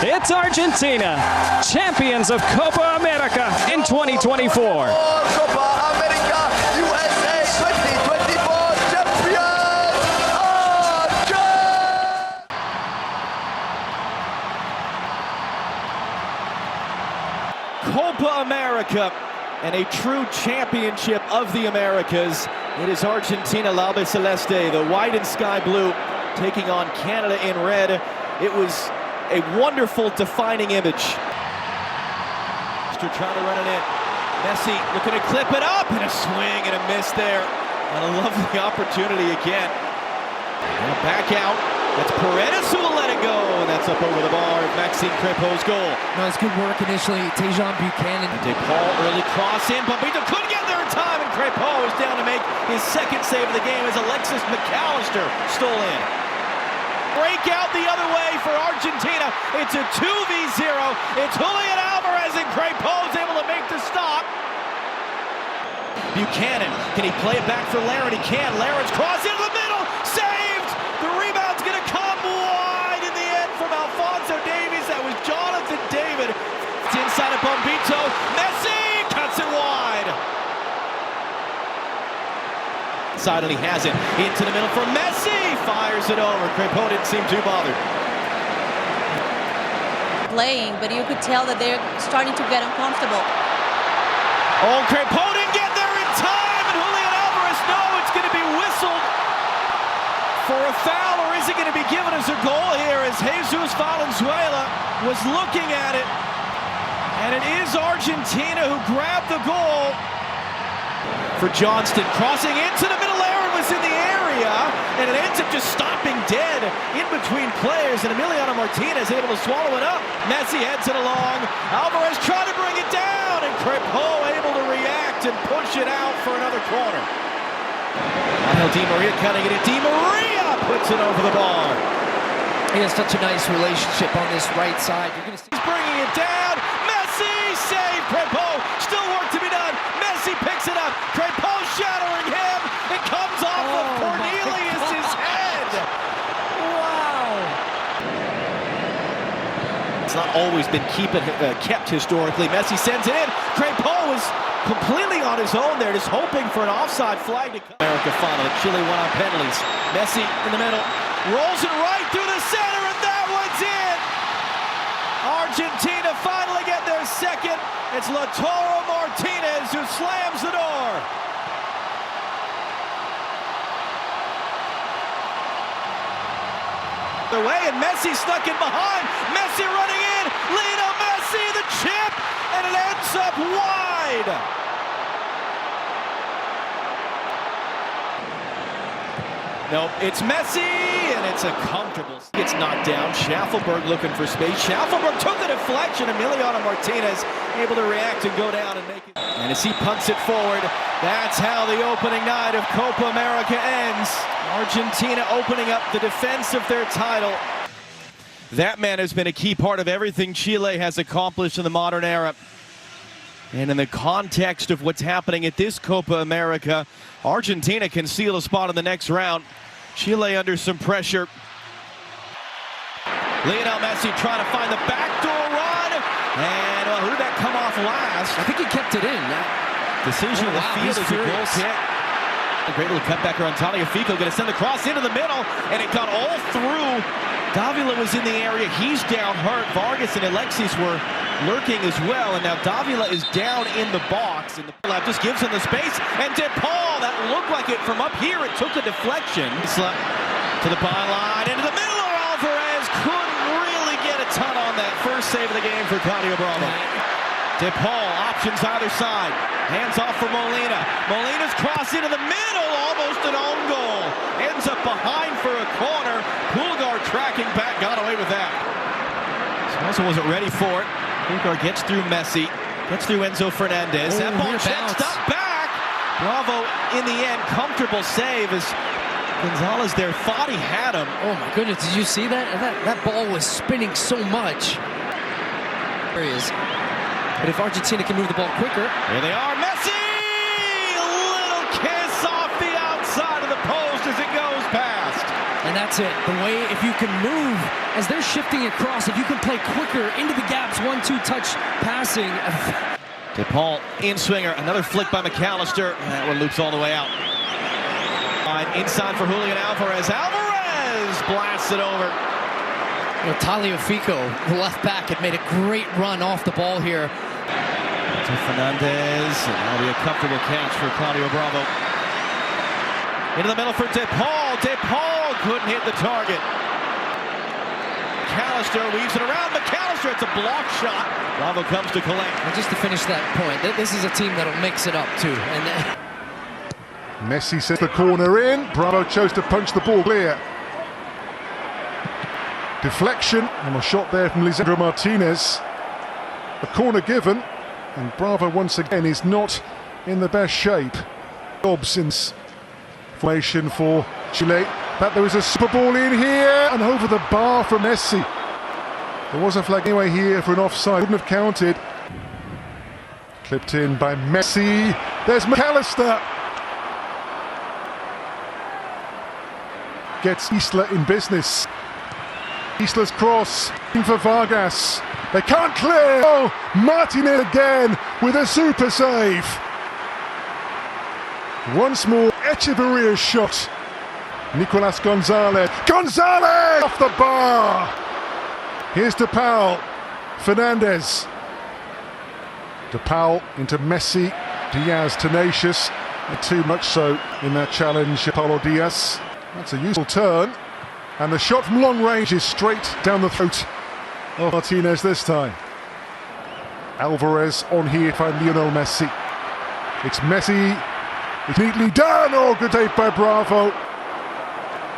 It's Argentina, champions of Copa America in 2024. Copa America, USA 2024 champions, Copa America and a true championship of the Americas. It is Argentina, La Celeste, the white and sky blue, taking on Canada in red. It was a wonderful defining image. Trying to run it in. Messi looking to clip it up, and a swing and a miss there. And a lovely opportunity again. Now back out. That's Paredes who will let it go, and that's up over the bar. Maxime Crépeau's goal. No, it's good work initially. Tejan Buchanan. DePaul early cross in. Bombito couldn't get there in time, and Crépeau is down to make his second save of the game as Alexis McAllister stole in. Break out the other way for Argentina. It's a 2v0. It's Julian Alvarez, and Crépeau is able to make the stop. Buchanan, can he play it back for Larin? He can. Larin's cross into the middle. Saved! The rebound's going to come wide in the end from Alphonso Davies. That was Jonathan David. It's inside of Bombito. Messi cuts it wide. Side, and he has it into the middle for Messi. Fires it over. Crépeau didn't seem too bothered. Playing, but you could tell that they're starting to get uncomfortable. Oh, Crépeau didn't get there in time, and Julian Alvarez, no, it's going to be whistled for a foul, or is it going to be given as a goal here as Jesus Valenzuela was looking at it, and it is Argentina who grabbed the goal. For Johnston, crossing into the middle, Aaron was in the area, and it ends up just stopping dead in between players, and Emiliano Martinez able to swallow it up. Messi heads it along, Alvarez trying to bring it down, and Crépeau able to react and push it out for another corner. Angel Di Maria cutting it in, Di Maria puts it over the bar. He has such a nice relationship on this right side. You're gonna see He's bringing it down, Messi save, Crépeau, still work to be done. Messi picks it up, Crépeau shattering him, it comes off of Cornelius's head. wow. It's not always been kept historically. Messi sends it in, Crépeau is completely on his own there, just hoping for an offside flag to come. America final, Chile won on penalties. Messi in the middle, rolls it right through the center, and that one's in. Argentina finally get their second. It's Lautaro Martinez who slams the door. The way, and Messi snuck in behind. Messi running in. Lionel Messi, the chip, and it ends up wide. Nope, it's Messi, and it's a comfortable. Gets knocked down. Schaffelberg looking for space. Schaffelberg took the deflection. Emiliano Martinez able to react and go down and make it. And as he punts it forward, that's how the opening night of Copa America ends. Argentina opening up the defense of their title. That man has been a key part of everything Chile has accomplished in the modern era. And in the context of what's happening at this Copa America, Argentina can seal a spot in the next round. Chile under some pressure. Lionel Messi trying to find the backdoor run. And well, who did that come off last? I think he kept it in. Decision of the field is a goal kick. A great little cutback on Antonio Fico, going to send the cross into the middle, and it got all through. Davila was in the area, he's down hurt. Vargas and Alexis were lurking as well, and now Davila is down in the box. And the lap just gives him the space, and DePaul, that looked like it from up here, it took a deflection. To the byline, into the middle of Alvarez, couldn't really get a ton on that first save of the game for Claudio Bravo. DePaul, options either side. Hands off for Molina. Molina's cross into the middle, almost an own goal. Ends up behind for a corner. Pulgar tracking back, got away with that. Also wasn't ready for it. Pulgar gets through Messi, gets through Enzo Fernandez. That ball checked up back. Bravo in the end, comfortable save as Gonzalez there thought he had him. Oh my goodness, did you see that? That ball was spinning so much. There he is. But if Argentina can move the ball quicker. Here they are, Messi! A little kiss off the outside of the post as it goes past. And And that's it. The way, if you can move as they're shifting across, if you can play quicker into the gaps, 1-2 touch passing. DePaul in swinger, another flick by McAllister. That one loops all the way out. Inside for Julian Alvarez. Alvarez blasts it over. Tagliafico, the left back, had made a great run off the ball here. To Fernandez, and that'll be a comfortable catch for Claudio Bravo. Into the middle for DePaul. DePaul couldn't hit the target. McAllister weaves it around. McAllister, it's a block shot. Bravo comes to collect. And just to finish that point, this is a team that'll mix it up too. And Messi sets the corner in. Bravo chose to punch the ball clear. Deflection and a shot there from Lisandro Martinez. A corner given, and Bravo once again is not in the best shape. Dobson's formation for Chile. But there is a super ball in here and over the bar from Messi. There was a flag anyway here for an offside. Wouldn't have counted. Clipped in by Messi. There's McAllister. Gets Isla in business. Isla's cross in for Vargas. They can't clear. Oh, Martinez again with a super save. Once more, Echeverria's shot. Nicolas Gonzalez. Gonzalez off the bar. Here's DePaul. Fernandez. DePaul into Messi. Diaz tenacious. Not too much so in that challenge, Paulo Diaz. That's a useful turn. And the shot from long range is straight down the throat of Martinez this time. Alvarez on here for Lionel Messi. It's Messi. It's neatly done. Oh, good take by Bravo.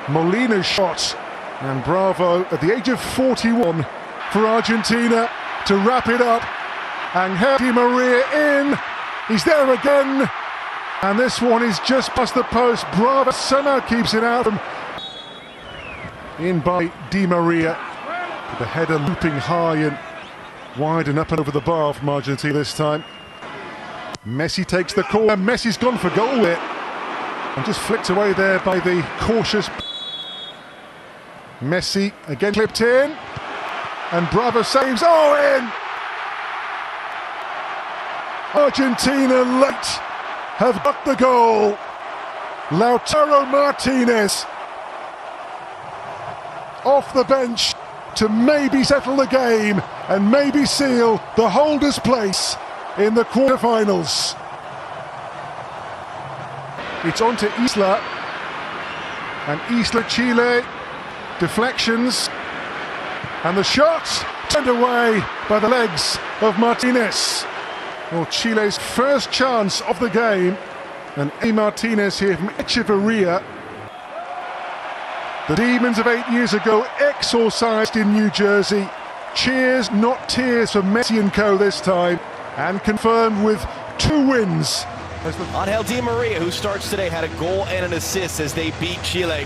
Molina's shot. And Bravo at the age of 41 for Argentina to wrap it up. Angel Di Maria in. He's there again. And this one is just past the post. Bravo somehow keeps it out. In by Di Maria. With the header looping high and wide and up and over the bar from Argentina this time. Messi takes the corner. Messi's gone for goal with it. And just flicked away there by the cautious Messi. Again clipped in. And Bravo saves. Oh, in! Argentina late have got the goal. Lautaro Martinez off the bench to maybe settle the game and maybe seal the holder's place in the quarterfinals. It's on to Isla, and Isla Chile deflections, and the shot turned away by the legs of Martinez. Well, Chile's first chance of the game, and A. Martinez here from Echeverria. The Demons of 8 years ago exorcised in New Jersey. Cheers, not tears for Messi and co this time, and confirmed with 2 wins. Angel Di Maria, who starts today, had a goal and an assist as they beat Chile.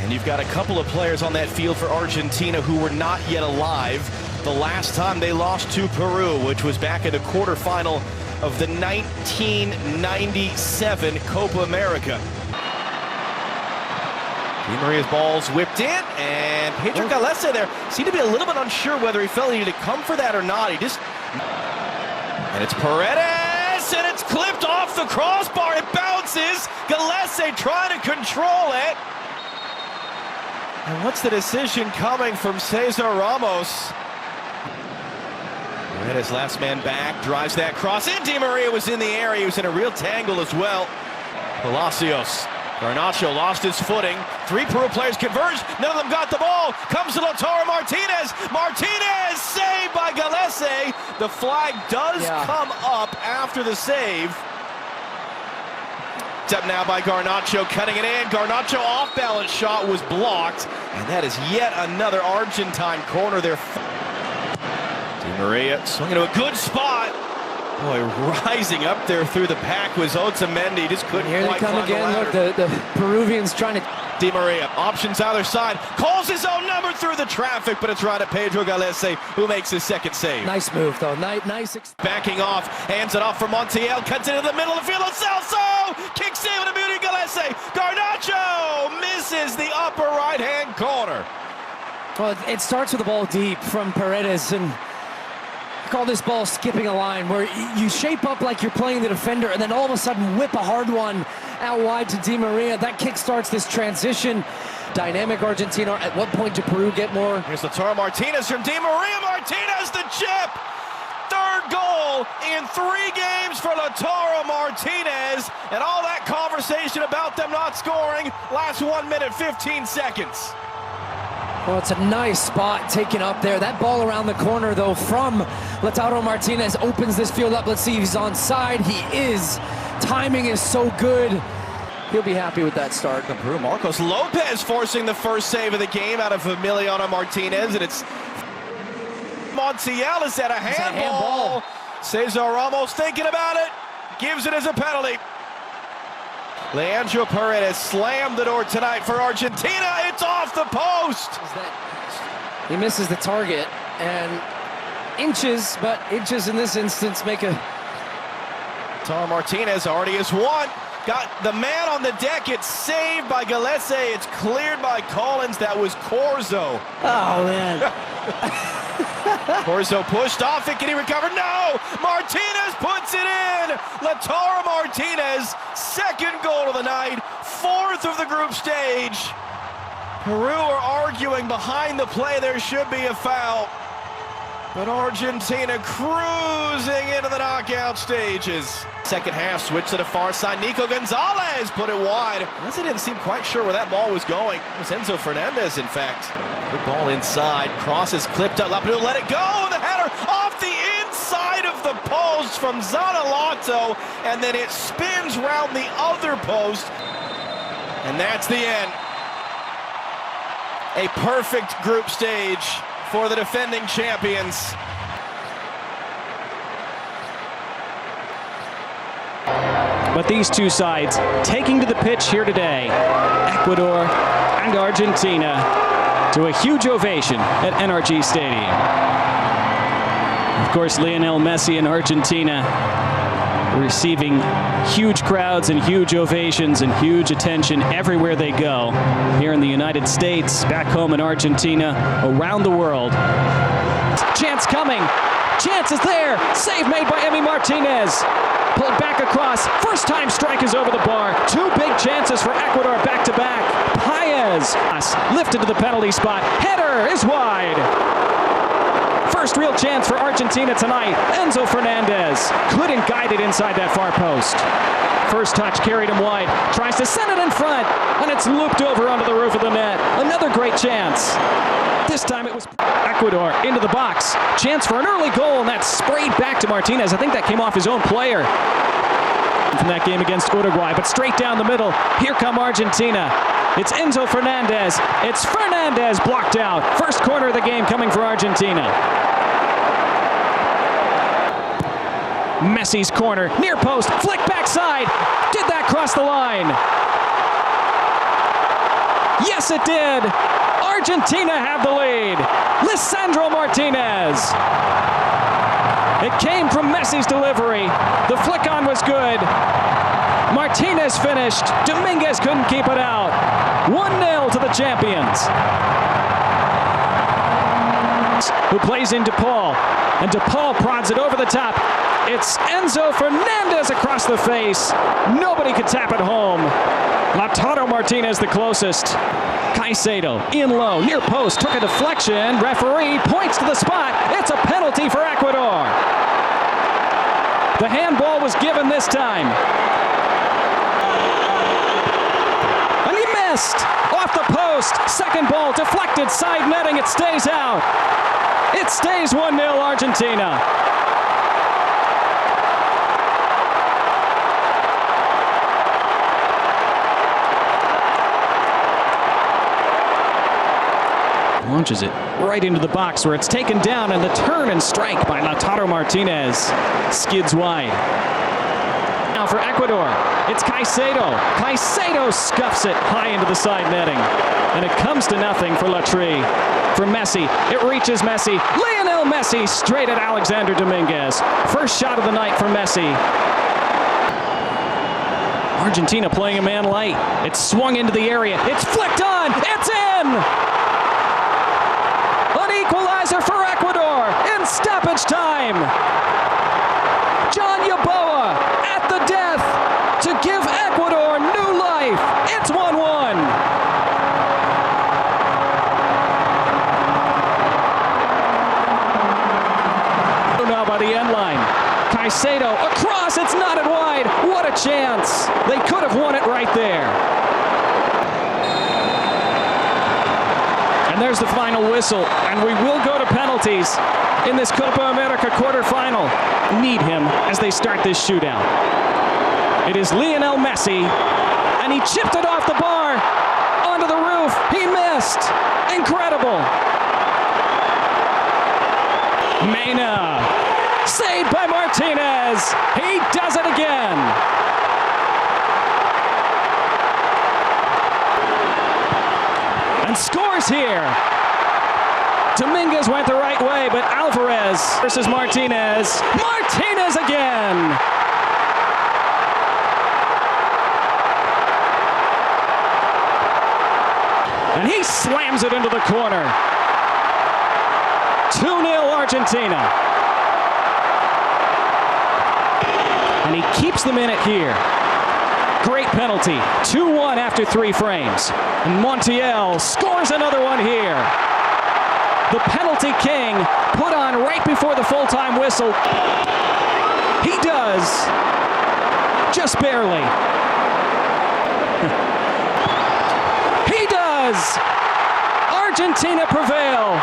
And you've got a couple of players on that field for Argentina who were not yet alive the last time they lost to Peru, which was back in the quarterfinal of the 1997 Copa America. Di Maria's ball's whipped in, and Pedro Galese there seemed to be a little bit unsure whether he felt he needed to come for that or not. And it's Paredes, and it's clipped off the crossbar. It bounces. Galese trying to control it. And what's the decision coming from Cesar Ramos? Paredes, last man back, drives that cross in. Di Maria was in the area. He was in a real tangle as well. Palacios. Garnacho lost his footing. 3 Peru players converged. None of them got the ball. Comes to Lautaro Martinez. Martinez saved by Galese. The flag does come up after the save. Step now by Garnacho, cutting it in. Garnacho off-balance shot was blocked. And that is yet another Argentine corner there. Di Maria swinging to a good spot. Boy, rising up there through the pack was Otamendi. Just couldn't Here quite they come climb again. Look, the Peruvians trying to Di Maria, options either side, calls his own number through the traffic, but it's right at Pedro Galese, who makes his second save. Nice move, though. Nice. Backing off, hands it off for Montiel, cuts into the middle of the field. Celso kicks in with a beauty. Galese, Garnacho misses the upper right-hand corner. Well, it starts with the ball deep from Paredes, and I call this ball skipping a line, where you shape up like you're playing the defender and then all of a sudden whip a hard one out wide to Di Maria. That kick starts this transition. Dynamic Argentina. At what point do Peru get more? Here's Lautaro Martinez from Di Maria. Martinez, the chip. Third goal in 3 games for Lautaro Martinez. And all that conversation about them not scoring last 1 minute, 15 seconds. Well, it's a nice spot taken up there. That ball around the corner, though, from Lautaro Martinez opens this field up. Let's see if he's onside. He is. Timing is so good. He'll be happy with that start. Peru, Marcos Lopez forcing the first save of the game out of Emiliano Martinez, and it's Montiel is at a handball. Cesar Ramos thinking about it, gives it as a penalty. Leandro Paredes slammed the door tonight for Argentina. It's off the post. He misses the target, and inches, but inches in this instance make a... Lautaro Martinez already has one. Got the man on the deck. It's saved by Galese. It's cleared by Collins. That was Corzo. Oh, man. Corzo pushed off it. Can he recover? No! Martinez puts it in! Lautaro Martinez, second goal of the night, 4th of the group stage. Peru are arguing behind the play. There should be a foul. But Argentina cruising into the knockout stages. Second half, switch to the far side. Nico Gonzalez put it wide. He didn't seem quite sure where that ball was going. It was Enzo Fernandez, in fact. Good ball inside. Cross is clipped up. Lapidou let it go. The header off the inside of the post from Zanalato. And then it spins round the other post. And that's the end. A perfect group stage for the defending champions. But these two sides taking to the pitch here today, Ecuador and Argentina, to a huge ovation at NRG Stadium. Of course, Lionel Messi and Argentina receiving huge crowds and huge ovations and huge attention everywhere they go. Here in the United States, back home in Argentina, around the world. Chance coming. Chance is there. Save made by Emi Martinez. Pulled back across. First time strike is over the bar. 2 big chances for Ecuador back to back. Paez lifted to the penalty spot. Header is wide. First real chance for Argentina tonight. Enzo Fernandez couldn't guide it inside that far post. First touch carried him wide. Tries to send it in front, and it's looped over onto the roof of the net. Another great chance. This time it was Ecuador into the box. Chance for an early goal, and that's sprayed back to Martinez. I think that came off his own player from that game against Uruguay, but straight down the middle. Here come Argentina. It's Enzo Fernandez. It's Fernandez blocked out. First corner of the game coming for Argentina. Messi's corner, near post, flick backside. Did that cross the line? Yes, it did. Argentina have the lead. Lisandro Martinez. It came from Messi's delivery. The flick on was good. Martinez finished. Dominguez couldn't keep it out. 1-0 to the champions. Who plays in DePaul. And DePaul prods it over the top. It's Enzo Fernandez across the face. Nobody could tap it home. Lautaro Martinez the closest. Caicedo in low, near post, took a deflection. Referee points to the spot. It's a penalty for Ecuador. The handball was given this time. And he missed. Off the post. Second ball deflected, side netting. It stays out. It stays 1-0 Argentina. Launches it right into the box where it's taken down, and the turn and strike by Lautaro Martinez skids wide. now for Ecuador. It's Caicedo. Caicedo scuffs it high into the side netting. And it comes to nothing for Latry. For Messi, it reaches Messi. Lionel Messi straight at Alexander Dominguez. First shot of the night for Messi. Argentina playing a man light. It's swung into the area. It's flicked on. It's in! An equalizer for Ecuador in stoppage time. John Yeboah at the death to give Ecuador new life. It's 1-1. Now by the end line. Caicedo across, it's knotted wide. What a chance. They could have won it right there. And there's the final whistle, and we will go to penalties in this Copa America quarterfinal. Need him as they start this shootout. It is Lionel Messi, and he chipped it off the bar onto the roof. He missed. Incredible. Mena, saved by Martinez. He does it again. And scores here. Dominguez went the right way, but Alvarez versus Martinez. Martinez again. And he slams it into the corner. 2-0 Argentina. And he keeps them in it here. Great penalty. 2-1 after 3 frames. And Montiel scores another one here. The penalty king put on right before the full-time whistle. He does. Just barely. He does. Argentina prevail.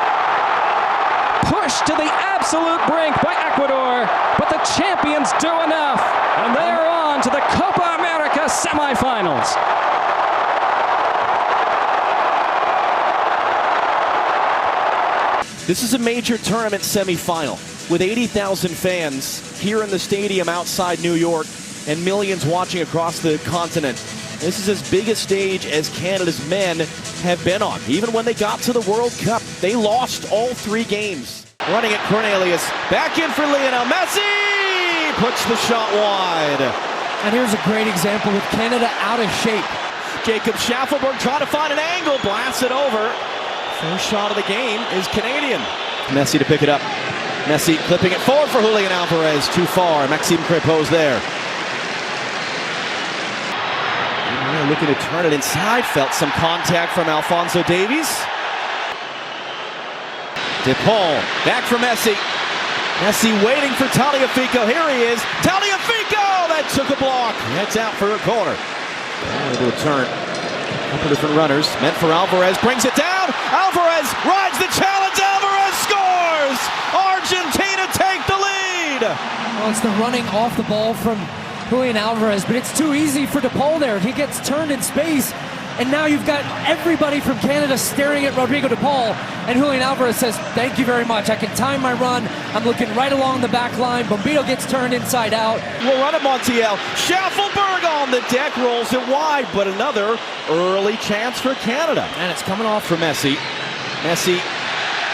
Pushed to the absolute brink by Ecuador, but the champions do enough, and they are on to the Copa America semifinals. This is a major tournament semifinal with 80,000 fans here in the stadium outside New York and millions watching across the continent. This is as big a stage as Canada's men have been on. Even when they got to the World Cup, they lost all 3 games. Running at Cornelius, back in for Lionel Messi! Puts the shot wide. And here's a great example with Canada out of shape. Jacob Schaffelberg trying to find an angle, blasts it over. First shot of the game is Canadian. Messi to pick it up. Messi clipping it forward for Julian Alvarez. Too far. Maxime Crépeau's there. Looking to turn it inside. Felt some contact from Alphonso Davies. DePaul back for Messi. Messi waiting for Tagliafico. Here he is. Tagliafico! That took a block. That's out for a corner. Able to turn. Couple different runners. Meant for Alvarez. Brings it down. Alvarez rides the challenge. Alvarez scores! Argentina take the lead! Well, it's the running off the ball from Julian Alvarez, but it's too easy for DePaul there. He gets turned in space, and now you've got everybody from Canada staring at Rodrigo DePaul, and Julian Alvarez says, thank you very much. I can time my run. I'm looking right along the back line. Bombito gets turned inside out. We'll run at Montiel. Schaffelberg on the deck, rolls it wide, but another early chance for Canada. And it's coming off for Messi. Messi,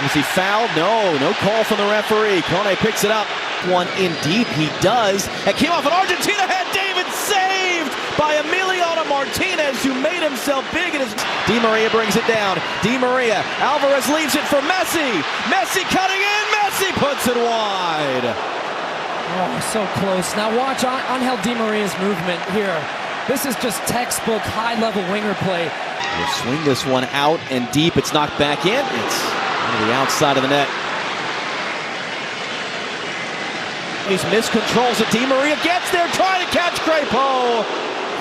is he fouled? No call from the referee. Kone picks it up. One in deep, he does. It came off an Argentina head. David saved by Emiliano Martinez, who made himself big. Di Maria brings it down. Di Maria, Alvarez leaves it for Messi. Messi cutting in. Messi puts it wide. Oh, so close. Now watch Angel Di Maria's movement here. This is just textbook high-level winger play. We'll swing this one out and deep. It's knocked back in. It's on the outside of the net. He's miscontrols it. Di Maria gets there, trying to catch Crépeau.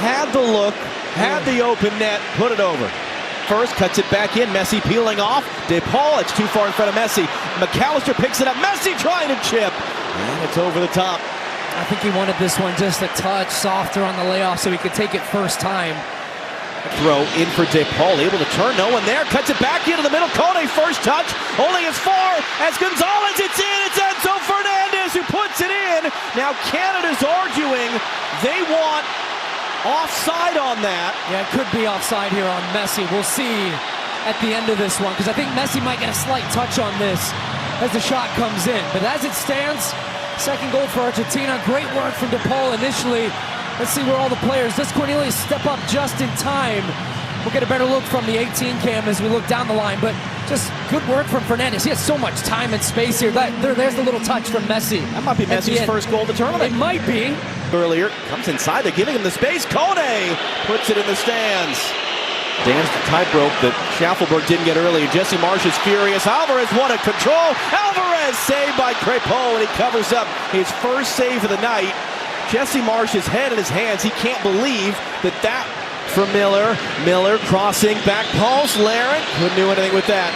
Had the look, had the open net, put it over. First cuts it back in. Messi peeling off. DePaul, it's too far in front of Messi. McAllister picks it up. Messi trying to chip. And it's over the top. I think he wanted this one just a touch softer on the layoff so he could take it first time. Throw in for De Paul, able to turn, no one there, cuts it back into the middle. Kone, first touch, only as far as Gonzalez. It's in, it's Enzo Fernandez who puts it in. Now Canada's arguing they want offside on that. Yeah, it could be offside here on Messi. We'll see at the end of this one, because I think Messi might get a slight touch on this as the shot comes in. But as it stands, second goal for Argentina. Great work from De Paul initially. Let's see where all the players. Does Cornelius step up just in time? We'll get a better look from the 18 cam as we look down the line. But just good work from Fernandez. He has so much time and space here. There's the little touch from Messi. That might be Messi's first goal of the tournament. It might be. Earlier, comes inside, they're giving him the space. Kone puts it in the stands. Dan's the tightrope that Schaffelberg didn't get earlier. Jesse Marsh is furious. Alvarez won a control. Alvarez saved by Crepot, and he covers up his first save of the night. Jesse Marsh's head in his hands. He can't believe that from Miller. Miller crossing back post. Laren couldn't do anything with that.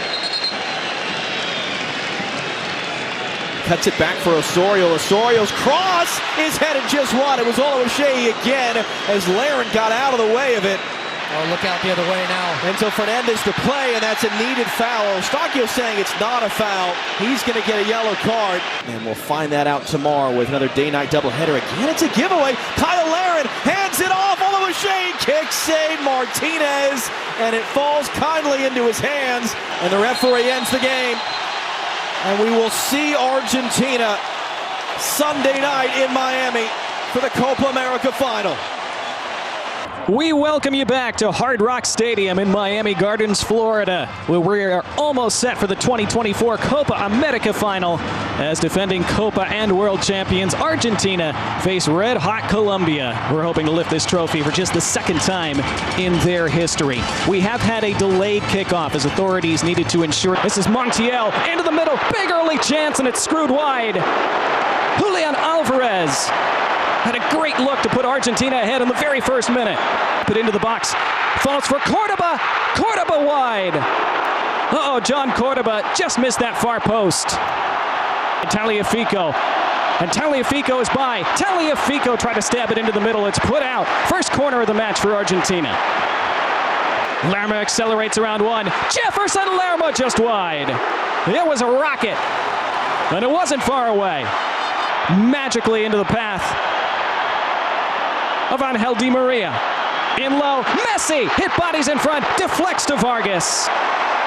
Cuts it back for Osorio. Osorio's cross is headed just wide. It was all O'Shea again as Laren got out of the way of it. Oh, look out the other way now. Enzo Fernandez to play, and that's a needed foul. Eustachio saying it's not a foul. He's going to get a yellow card. And we'll find that out tomorrow with another day-night doubleheader. Again, it's a giveaway. Kyle Laren hands it off. All of O'Shea kicks save Martinez, and it falls kindly into his hands. And the referee ends the game. And we will see Argentina Sunday night in Miami for the Copa America final. We welcome you back to Hard Rock Stadium in Miami Gardens, Florida, where we are almost set for the 2024 Copa America final as defending Copa and World Champions Argentina face red-hot Colombia. We're hoping to lift this trophy for just the second time in their history. We have had a delayed kickoff as authorities needed to ensure. This is Montiel into the middle, big early chance, and it's screwed wide. Julian Alvarez had a great look to put Argentina ahead in the very first minute. Put into the box. Falls for Cordoba. Cordoba wide. Uh-oh, John Cordoba just missed that far post. Taliafico. And Taliafico is by. Taliafico tried to stab it into the middle. It's put out. First corner of the match for Argentina. Lerma accelerates around one. Jefferson Lerma just wide. It was a rocket. And it wasn't far away. Magically into the path of Angel Di Maria. In low, Messi hit bodies in front, deflects to Vargas.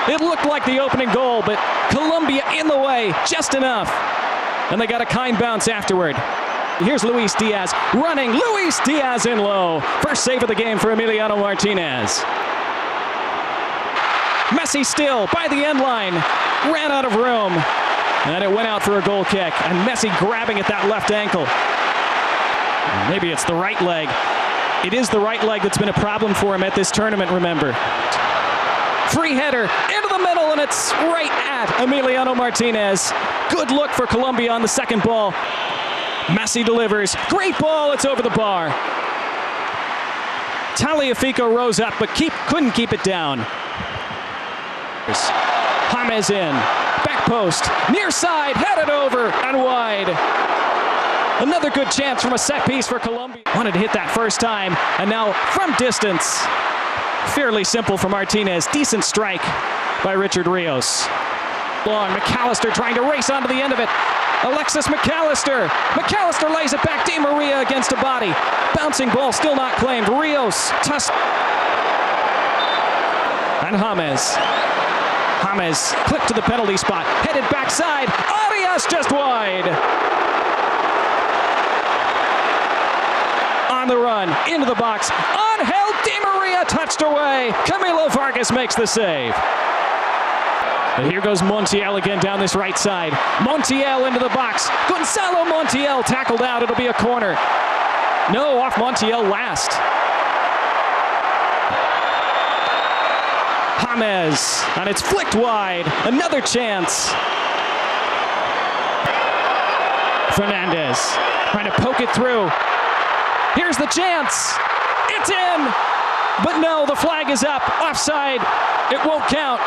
It looked like the opening goal, but Colombia in the way, just enough. And they got a kind bounce afterward. Here's Luis Diaz running, Luis Diaz in low. First save of the game for Emiliano Martinez. Messi still by the end line, ran out of room. And it went out for a goal kick, and Messi grabbing at that left ankle. Maybe it's the right leg. It is the right leg that's been a problem for him at this tournament, remember. Free header into the middle, and it's right at Emiliano Martinez. Good look for Colombia on the second ball. Messi delivers. Great ball, it's over the bar. Taliafico rose up, but couldn't keep it down. James in. Back post. Near side, headed over and wide. Another good chance from a set piece for Colombia. Wanted to hit that first time, and now from distance. Fairly simple for Martinez. Decent strike by Richard Rios. Long, McAllister trying to race onto the end of it. Alexis McAllister. McAllister lays it back. Di Maria against a body. Bouncing ball still not claimed. Rios. And James. James clipped to the penalty spot. Headed backside. Arias just wide. On the run, into the box, Angel Di Maria touched away. Camilo Vargas makes the save. And here goes Montiel again down this right side. Montiel into the box. Gonzalo Montiel tackled out. It'll be a corner. No, off Montiel last. James, and it's flicked wide. Another chance. Fernandez trying to poke it through. Here's the chance. It's in. But no, the flag is up. Offside. It won't count.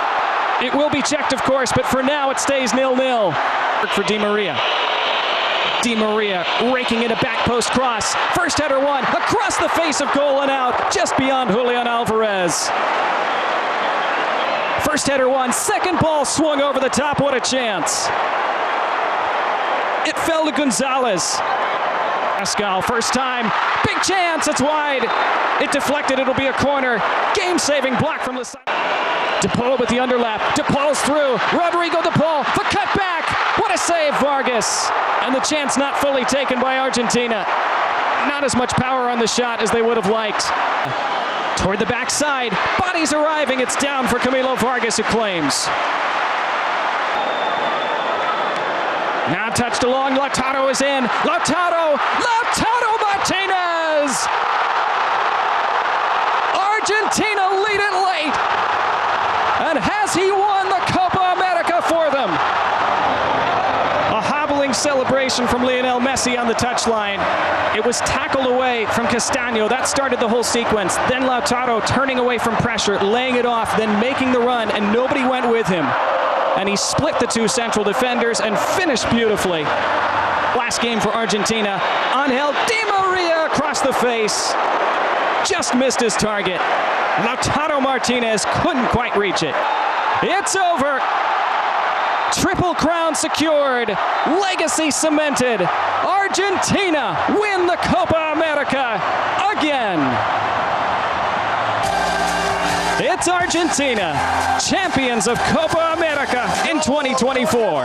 It will be checked, of course, but for now it stays 0-0 for Di Maria. Di Maria raking in a back post cross. First header won, across the face of goal and out, just beyond Julian Alvarez. First header won, second ball swung over the top, what a chance. It fell to Gonzalez. Pascal, first time, big chance, it's wide. It deflected, it'll be a corner. Game-saving block from the side. DePaul with the underlap, DePaul's through. Rodrigo DePaul, the cutback. What a save, Vargas. And the chance not fully taken by Argentina. Not as much power on the shot as they would have liked. Toward the backside, bodies arriving, it's down for Camilo Vargas, who claims. Now touched along, Lautaro is in. Lautaro Martinez! Argentina lead it late. And has he won the Copa America for them? A hobbling celebration from Lionel Messi on the touchline. It was tackled away from Castaño. That started the whole sequence. Then Lautaro turning away from pressure, laying it off, then making the run, and nobody went with him. And he split the two central defenders and finished beautifully. Last game for Argentina. Angel Di Maria across the face. Just missed his target. Lautaro Martinez couldn't quite reach it. It's over. Triple crown secured. Legacy cemented. Argentina win the Copa America again. It's Argentina, champions of Copa America in 2024.